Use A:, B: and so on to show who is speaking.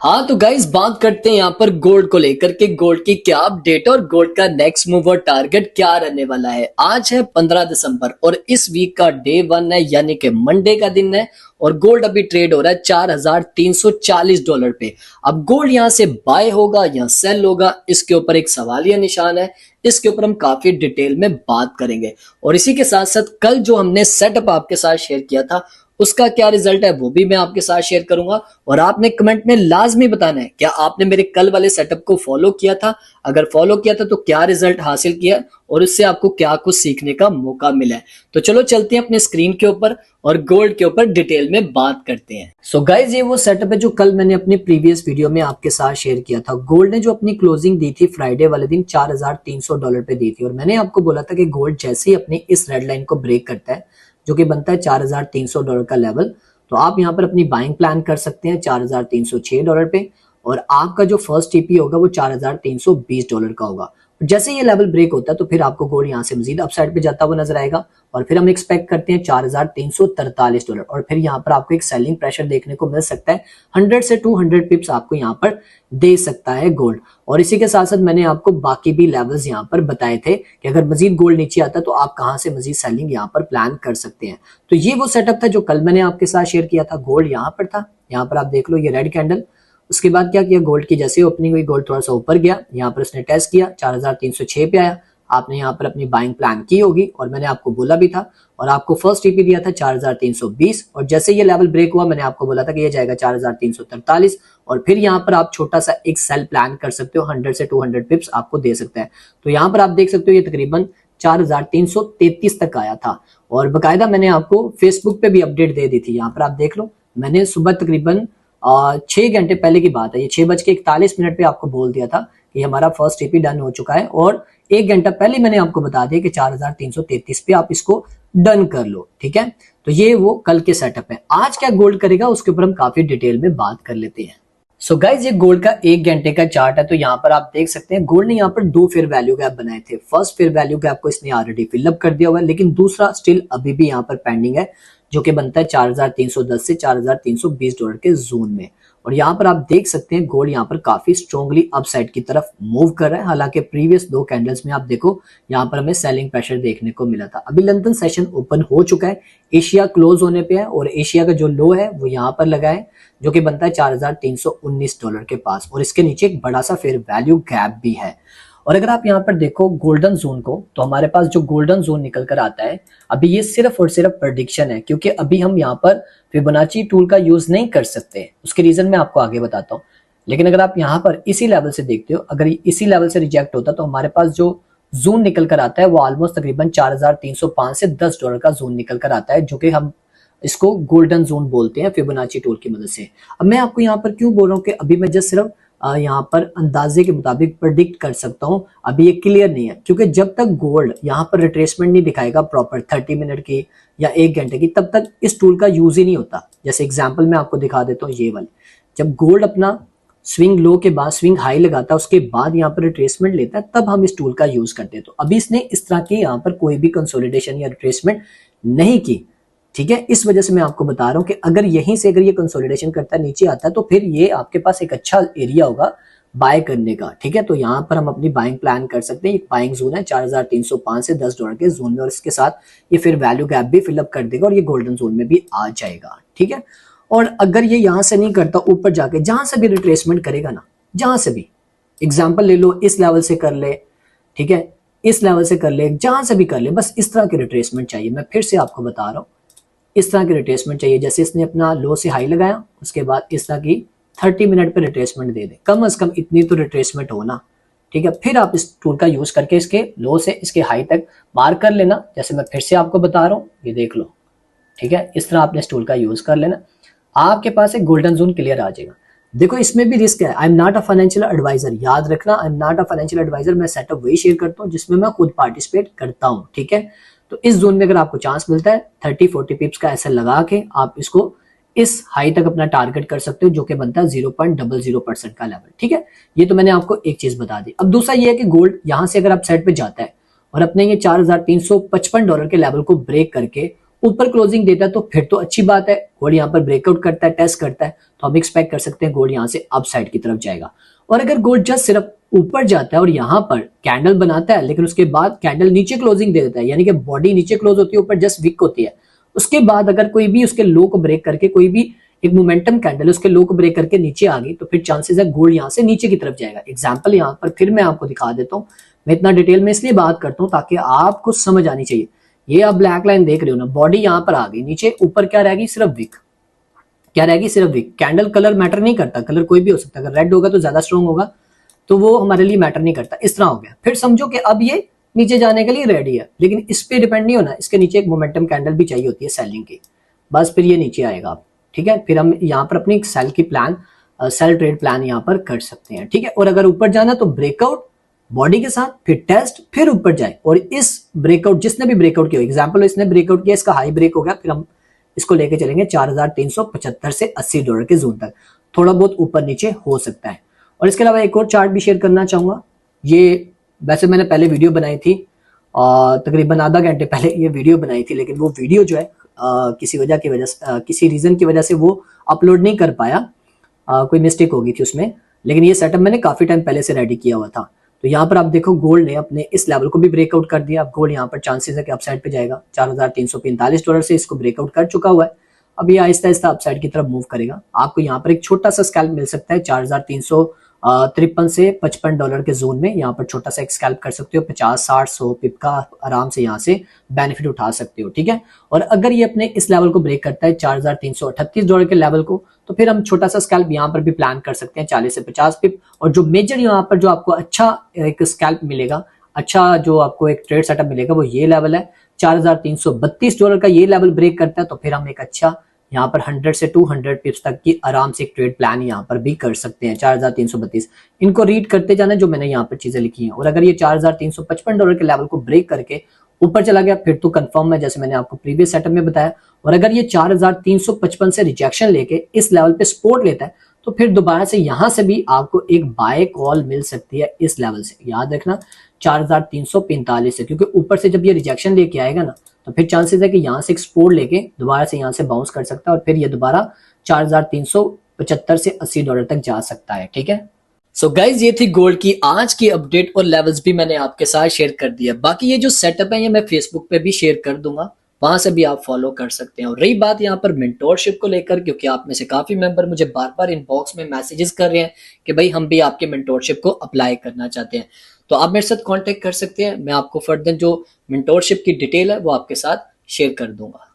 A: हाँ तो गाइस बात करते हैं यहाँ पर गोल्ड को लेकर के गोल्ड की क्या अपडेट और गोल्ड का नेक्स्ट मूव और टारगेट क्या रहने वाला है। आज है 15 दिसंबर और इस वीक का डे 1 है यानी कि मंडे का दिन है और गोल्ड अभी ट्रेड हो रहा है $4,340 पे। अब गोल्ड यहाँ से बाय होगा या सेल होगा, इसके ऊपर एक सवालिया निशान है। इसके ऊपर हम काफी डिटेल में बात करेंगे और इसी के साथ साथ कल जो हमने सेटअप आपके साथ शेयर किया था उसका क्या रिजल्ट है वो भी मैं आपके साथ शेयर करूंगा। और आपने कमेंट में लाजमी बताना है क्या आपने मेरे कल वाले सेटअप को फॉलो किया था, अगर फॉलो किया था तो क्या रिजल्ट हासिल किया और उससे आपको क्या कुछ सीखने का मौका मिला है। तो चलो चलते हैं अपने स्क्रीन के ऊपर और गोल्ड के ऊपर डिटेल में बात करते हैं। सो गाइज ये वो सेटअप है जो कल मैंने अपनी प्रीवियस वीडियो में आपके साथ शेयर किया था। गोल्ड ने जो अपनी क्लोजिंग दी थी फ्राइडे वाले दिन $4,300 पे दी थी और मैंने आपको बोला था कि गोल्ड जैसे ही अपनी इस रेड लाइन को ब्रेक करता है जो कि बनता है $4,300 का लेवल, तो आप यहाँ पर अपनी बाइंग प्लान कर सकते हैं $4,306 पे और आपका जो फर्स्ट टीपी होगा वो $4,320 का होगा। जैसे ये लेवल ब्रेक होता है तो फिर आपको गोल्ड यहाँ से मजीद अपसाइड पे जाता हुआ नजर आएगा और फिर हम एक्सपेक्ट करते हैं $4,343 और फिर यहाँ पर आपको एक सेलिंग प्रेशर देखने को मिल सकता है। 100 से 200 पिप्स आपको यहाँ पर दे सकता है गोल्ड। और इसी के साथ साथ मैंने आपको बाकी भी लेवल्स यहाँ पर बताए थे कि अगर मजीद गोल्ड नीचे आता तो आप कहाँ से मजीद सेलिंग यहाँ पर प्लान कर सकते हैं। तो ये वो सेटअप था जो कल मैंने आपके साथ शेयर किया था। गोल्ड यहाँ पर था, यहाँ पर आप देख लो ये रेड कैंडल। उसके बाद क्या किया, गोल्ड की जैसे ओपनिंग हुई गोल्ड थोड़ा सा ऊपर गया, यहाँ पर उसने टेस्ट किया 4,306 पे आया। आपने यहाँ पर अपनी बाइंग प्लान की होगी और मैंने आपको बोला भी था और आपको फर्स्ट टीपी दिया था 4,320 और जैसे ये लेवल ब्रेक हुआ मैंने आपको बोला था कि ये जाएगा 4,343 और फिर यहाँ पर आप छोटा सा एक सेल प्लान कर सकते हो। 100 से 200 पिप्स आपको दे सकता है। तो यहाँ पर आप देख सकते हो ये तकरीबन 4,333 तक आया था और बाकायदा मैंने आपको फेसबुक पे भी अपडेट दे दी थी। यहाँ पर आप देख लो मैंने सुबह तकरीबन 6 घंटे पहले की बात है, ये 6:41 पे आपको बोल दिया था कि हमारा फर्स्ट टीपी डन हो चुका है और 1 घंटा पहले मैंने आपको बता दिया कि 4,333 पे आप इसको डन कर लो। ठीक है, तो ये वो कल के सेटअप है। आज क्या गोल्ड करेगा उसके ऊपर हम काफी डिटेल में बात कर लेते हैं। सो गाइज ये गोल्ड का 1 घंटे का चार्ट है। तो यहाँ पर आप देख सकते हैं गोल्ड ने यहाँ पर 2 फेयर वैल्यू गैप बनाए थे। फर्स्ट फेयर वैल्यू गैप को इसने ऑलरेडी फिलअप कर दिया हुआ है लेकिन दूसरा स्टिल अभी भी यहाँ पर पेंडिंग है जो कि बनता है 4,310 से $4,320 के जोन में। और यहाँ पर आप देख सकते हैं गोल्ड यहाँ पर काफी स्ट्रॉन्गली अपसाइड की तरफ मूव कर रहा है। हालांकि प्रीवियस 2 कैंडल्स में आप देखो यहाँ पर हमें सेलिंग प्रेशर देखने को मिला था। अभी लंदन सेशन ओपन हो चुका है, एशिया क्लोज होने पे है और एशिया का जो लो है वो यहाँ पर लगा है जो कि बनता है $4,319 के पास और इसके नीचे एक बड़ा सा फेयर वैल्यू गैप भी है। और अगर आप यहाँ पर देखो गोल्डन जोन को तो हमारे पास जो गोल्डन जोन निकल कर आता है अभी ये सिर्फ और सिर्फ प्रेडिक्शन है क्योंकि अभी हम यहाँ पर फिबोनाची टूल का यूज नहीं कर सकते। उसके रीजन मैं आपको आगे बताता हूँ। लेकिन अगर आप यहाँ पर इसी लेवल से देखते हो, अगर इसी लेवल से रिजेक्ट होता तो हमारे पास जो जोन निकल कर आता है वो ऑलमोस्ट तकरीबन 4,305 से $10 का जोन निकल कर आता है जो कि हम इसको गोल्डन जोन बोलते हैं फिबोनाची टूल की मदद से। अब मैं आपको यहाँ पर क्यों बोल रहा हूँ कि अभी मैं जस्ट सिर्फ यहाँ पर अंदाजे के मुताबिक प्रेडिक्ट कर सकता हूँ, अभी ये क्लियर नहीं है क्योंकि जब तक गोल्ड यहाँ पर रिट्रेसमेंट नहीं दिखाएगा प्रॉपर 30 मिनट की या 1 घंटे की तब तक इस टूल का यूज ही नहीं होता। जैसे एग्जांपल मैं आपको दिखा देता हूँ, ये वाले जब गोल्ड अपना स्विंग लो के बाद स्विंग हाई लगाता है उसके बाद यहाँ पर रिट्रेसमेंट लेता है तब हम इस टूल का यूज करते हैं। तो अभी इसने इस तरह की यहाँ पर कोई भी कंसोलिडेशन या रिट्रेसमेंट नहीं की। ठीक है, इस वजह से मैं आपको बता रहा हूं कि अगर यहीं से अगर ये कंसोलिडेशन करता है नीचे आता है तो फिर ये आपके पास एक अच्छा एरिया होगा बाय करने का। ठीक है, तो यहाँ पर हम अपनी बाइंग प्लान कर सकते हैं। एक बाइंग जोन है 4,305 से $10 के जोन में और इसके साथ ये फिर वैल्यू गैप भी फिलअप कर देगा और ये गोल्डन जोन में भी आ जाएगा। ठीक है, और अगर ये यहाँ से नहीं करता ऊपर जाके जहां से भी रिट्रेसमेंट करेगा ना, जहां से भी एग्जाम्पल ले लो, इस लेवल से कर ले, ठीक है, इस लेवल से कर ले, जहां से भी कर ले, बस इस तरह की रिट्रेसमेंट चाहिए। मैं फिर से आपको बता रहा हूँ इस तरह की रिट्रेसमेंट चाहिए। जैसे इसने अपना लो से हाई लगाया उसके बाद इस तरह की 30 मिनट पे रिट्रेसमेंट दे दे, कम से कम इतनी तो रिट्रेसमेंट हो ना। ठीक है, फिर आप इस टूल का यूज करके इसके लो से इसके हाई तक मार्क कर लेना। जैसे मैं फिर से आपको बता रहा हूँ, ये देख लो। ठीक है, इस तरह आपने इस टूल का यूज कर लेना, आपके पास एक गोल्डन जोन क्लियर आ जाएगा। देखो इसमें भी रिस्क है, I am not a financial adviser, याद रखना I am not a financial adviser. मैं सेटअप वही शेयर करता हूँ जिसमें मैं खुद पार्टिसिपेट करता हूँ। ठीक है, तो इस जोन में अगर आपको चांस मिलता है 30-40 पिप्स का ऐसा लगा के आप इसको इस हाई तक अपना टारगेट कर सकते हो जो कि बनता है 0.00% का लेवल। ठीक है, ये तो मैंने आपको एक चीज बता दी। अब दूसरा ये है कि गोल्ड यहां से अगर आप साइड पे जाता है और अपने ये $4,355 के लेवल को ब्रेक करके ऊपर क्लोजिंग देता है तो फिर तो अच्छी बात है, गोल्ड यहाँ पर ब्रेकआउट करता है, टेस्ट करता है, तो हम एक्सपेक्ट कर सकते हैं गोल्ड यहाँ से अप साइड की तरफ जाएगा। और अगर गोल्ड जस्ट सिर्फ ऊपर जाता है और यहाँ पर कैंडल बनाता है लेकिन उसके बाद कैंडल नीचे क्लोजिंग दे देता है, यानी कि बॉडी नीचे क्लोज होती है, ऊपर जस्ट वीक होती है, उसके बाद अगर कोई भी उसके लो को ब्रेक करके, कोई भी एक मोमेंटम कैंडल उसके लो को ब्रेक करके नीचे आ गई, तो फिर चांसेस है गोल्ड यहाँ से नीचे की तरफ जाएगा। एग्जांपल यहाँ पर फिर मैं आपको दिखा देता हूँ। मैं इतना डिटेल में इसलिए बात करता हूँ ताकि आपको समझ आनी चाहिए। ये आप ब्लैक लाइन देख रहे हो ना, बॉडी यहाँ पर आ गई नीचे, ऊपर क्या रहेगी, सिर्फ विक। क्या रहेगी, सिर्फ विक। कैंडल कलर मैटर नहीं करता, कलर कोई भी हो सकता है, अगर रेड होगा तो ज्यादा स्ट्रॉन्ग होगा, तो वो हमारे लिए मैटर नहीं करता। इस तरह हो गया। फिर समझो कि अब ये नीचे जाने के लिए रेडी है, लेकिन इस पे डिपेंड नहीं होना, इसके नीचे एक मोमेंटम कैंडल भी चाहिए होती है सेलिंग की, बस फिर ये नीचे आएगा। ठीक है, फिर हम यहाँ पर अपनी सेल की प्लान, सेल ट्रेड प्लान यहाँ पर कर सकते हैं। ठीक है, और अगर ऊपर जाना तो ब्रेकआउट बॉडी के साथ, फिर टेस्ट, फिर ऊपर जाए। और इस ब्रेकआउट, जिसने भी ब्रेकआउट किया, एग्जाम्पल इसने ब्रेकआउट किया, इसका हाई ब्रेक हो गया, फिर हम इसको लेके चलेंगे 4375 से $80 के जोन तक। थोड़ा बहुत ऊपर नीचे हो सकता है। और इसके अलावा एक और चार्ट भी शेयर करना चाहूंगा। ये वैसे मैंने पहले वीडियो बनाई थी, तकरीबन आधा घंटे पहले ये वीडियो बनाई थी, लेकिन वो वीडियो जो है किसी रीजन की वजह से वो अपलोड नहीं कर पाया, कोई मिस्टेक हो गई थी उसमें। लेकिन ये सेटअप मैंने काफी टाइम पहले से रेडी किया हुआ था। तो यहाँ पर आप देखो गोल्ड ने अपने इस लेवल को भी ब्रेकआउट कर दिया। अब गोल्ड यहाँ पर चांसेस है कि अपसाइड पे जाएगा। $4345 से इसको ब्रेकआउट कर चुका हुआ है। अब ये आहिस्ता आहिस्ता अपसाइड की तरफ मूव करेगा। आपको यहाँ पर एक छोटा सा स्कैल्प मिल सकता है 4353 से $55 के जोन में। यहाँ पर छोटा सा एक स्कैल्प कर सकते हो, 50, 60, 100 पिप का आराम से यहाँ से बेनिफिट उठा सकते हो। ठीक है, और अगर ये अपने इस लेवल को ब्रेक करता है $4338 के लेवल को, तो फिर हम छोटा सा स्कैल्प यहाँ पर भी प्लान कर सकते हैं 40 से 50 पिप। और जो मेजर यहाँ पर जो आपको अच्छा एक स्कैल्प मिलेगा, अच्छा जो आपको एक ट्रेड सेटअप मिलेगा, वो ये लेवल है $4332 का। ये लेवल ब्रेक करता है तो फिर हम एक अच्छा यहाँ पर 100 से 200 पिप्स तक की आराम से एक ट्रेड प्लान यहाँ पर भी कर सकते हैं। 4332 इनको रीड करते जाना जो मैंने यहाँ पर चीजें लिखी हैं। और अगर ये $4355 के लेवल को ब्रेक करके ऊपर चला गया, फिर तो कंफर्म है, जैसे मैंने आपको प्रीवियस सेटअप में बताया। और अगर ये 4355 से रिजेक्शन लेके इस लेवल पे सपोर्ट लेता है, तो फिर दोबारा से यहां से भी आपको एक बाय कॉल मिल सकती है इस लेवल से। याद रखना 4345 से, क्योंकि ऊपर से जब ये रिजेक्शन लेके आएगा ना, तो फिर चांसेस है कि यहाँ से एक्सपोर्ट लेके दोबारा से यहाँ से बाउंस कर सकता है और फिर ये दोबारा 4375 से $80 तक जा सकता है। ठीक है, सो गाइज ये थी गोल्ड की आज की अपडेट और लेवल्स भी मैंने आपके साथ शेयर कर दिया। बाकी ये जो सेटअप है ये मैं फेसबुक पे भी शेयर कर दूंगा, वहां से भी आप फॉलो कर सकते हैं। और रही बात यहाँ पर मेंटोरशिप को लेकर, क्योंकि आप में से काफी मेंबर मुझे बार बार इनबॉक्स में मैसेजेस कर रहे हैं कि भाई हम भी आपके मेंटोरशिप को अप्लाई करना चाहते हैं, तो आप मेरे साथ कांटेक्ट कर सकते हैं। मैं आपको फर्दर जो मेंटोरशिप की डिटेल है वो आपके साथ शेयर कर दूंगा।